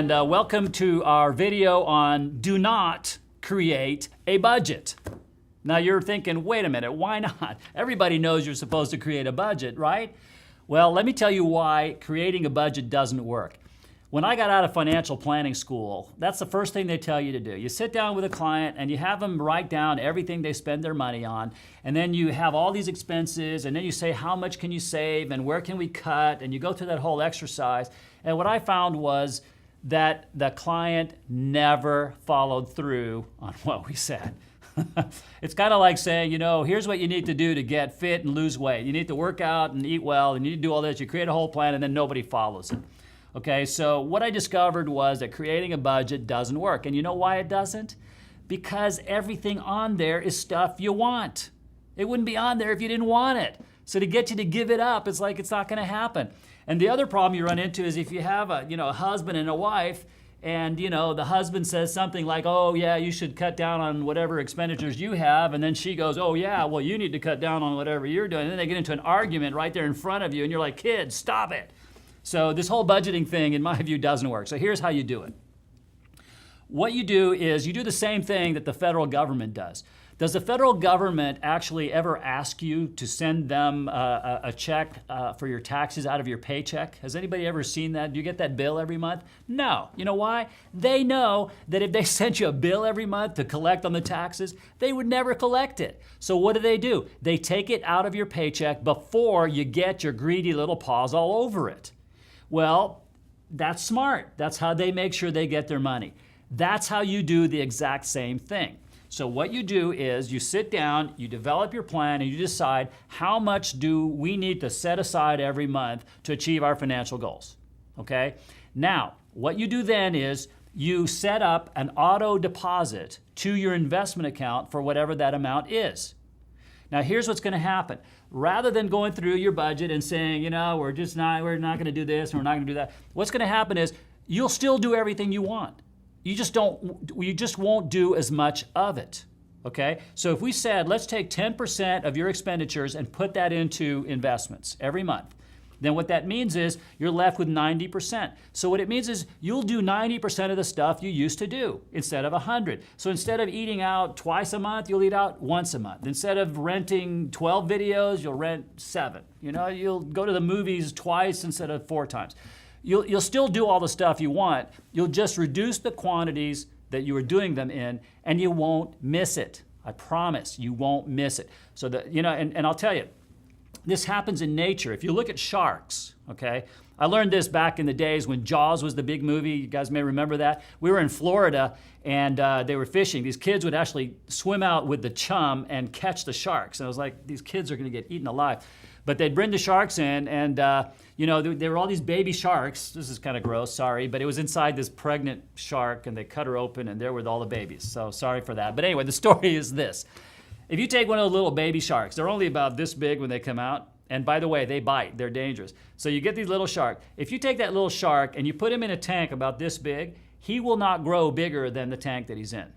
and welcome to our video on do not create a budget. Now you're thinking, wait a minute, why not? Everybody knows you're supposed to create a budget, right? Well, let me tell you why creating a budget doesn't work. When I got out of financial planning school, that's the first thing they tell you to do. You sit down with a client and you have them write down everything they spend their money on, and then you have all these expenses, and then you say, how much can you save and where can we cut? And you go through that whole exercise. And what I found was that the client never followed through on what we said. It's kind of like saying, you know, here's what you need to do to get fit and lose weight. You need to work out and eat well, and you need to do all this. You create a whole plan, and then nobody follows it. Okay, so what I discovered was that creating a budget doesn't work. And you know why it doesn't? Because everything on there is stuff you want. It wouldn't be on there if you didn't want it. So to get you to give it up, it's like it's not going to happen. And the other problem you run into is if you have a husband and a wife, and the husband says something like, oh yeah, you should cut down on whatever expenditures you have, and then she goes, oh yeah, well you need to cut down on whatever you're doing. And then they get into an argument right there in front of you, and you're like, kids, stop it. So this whole budgeting thing, in my view, doesn't work. So here's how you do it. What you do is you do the same thing that the federal government does. Does the federal government actually ever ask you to send them a check for your taxes out of your paycheck? Has anybody ever seen that? Do you get that bill every month? No. You know why? They know that if they sent you a bill every month to collect on the taxes, they would never collect it. So what do? They take it out of your paycheck before you get your greedy little paws all over it. Well, that's smart. That's how they make sure they get their money. That's how you do the exact same thing. So what you do is you sit down, you develop your plan, and you decide how much do we need to set aside every month to achieve our financial goals, okay? Now, what you do then is you set up an auto deposit to your investment account for whatever that amount is. Now here's what's going to happen. Rather than going through your budget and saying, we're not going to do this and we're not going to do that, what's going to happen is you'll still do everything you want. You just won't do as much of it, okay? So if we said, let's take 10% of your expenditures and put that into investments every month, then what that means is you're left with 90%. So what it means is you'll do 90% of the stuff you used to do instead of 100. So instead of eating out twice a month, you'll eat out once a month. Instead of renting 12 videos, you'll rent 7. You'll go to the movies twice instead of 4 times. You'll still do all the stuff you want. You'll just reduce the quantities that you were doing them in, and you won't miss it. I promise you won't miss it. So and I'll tell you, this happens in nature. If you look at sharks, okay? I learned this back in the days when Jaws was the big movie. You guys may remember that. We were in Florida, and they were fishing. These kids would actually swim out with the chum and catch the sharks. And I was like, these kids are going to get eaten alive. But they'd bring the sharks in, and there were all these baby sharks. This is kind of gross, sorry, but it was inside this pregnant shark, and they cut her open, and there were all the babies. So sorry for that. But anyway, the story is this. If you take one of those little baby sharks, they're only about this big when they come out. And by the way, they bite. They're dangerous. So you get these little sharks. If you take that little shark and you put him in a tank about this big, he will not grow bigger than the tank that he's in.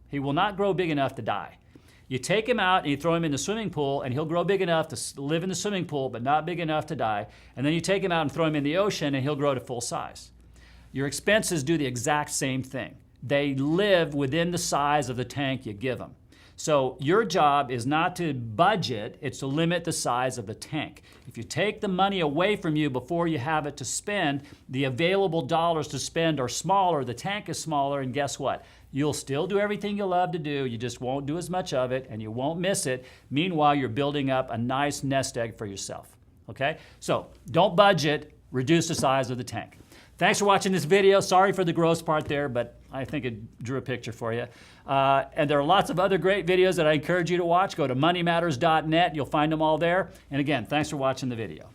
He will not grow big enough to die. You take him out and you throw him in the swimming pool, and he'll grow big enough to live in the swimming pool, but not big enough to die. And then you take him out and throw him in the ocean, and he'll grow to full size. Your expenses do the exact same thing. They live within the size of the tank you give them. So your job is not to budget, it's to limit the size of the tank. If you take the money away from you before you have it to spend, the available dollars to spend are smaller, the tank is smaller, and guess what? You'll still do everything you love to do, you just won't do as much of it, and you won't miss it. Meanwhile, you're building up a nice nest egg for yourself, okay? So don't budget, reduce the size of the tank. Thanks for watching this video. Sorry for the gross part there, but I think it drew a picture for you. And there are lots of other great videos that I encourage you to watch. Go to moneymatters.net. You'll find them all there. And again, thanks for watching the video.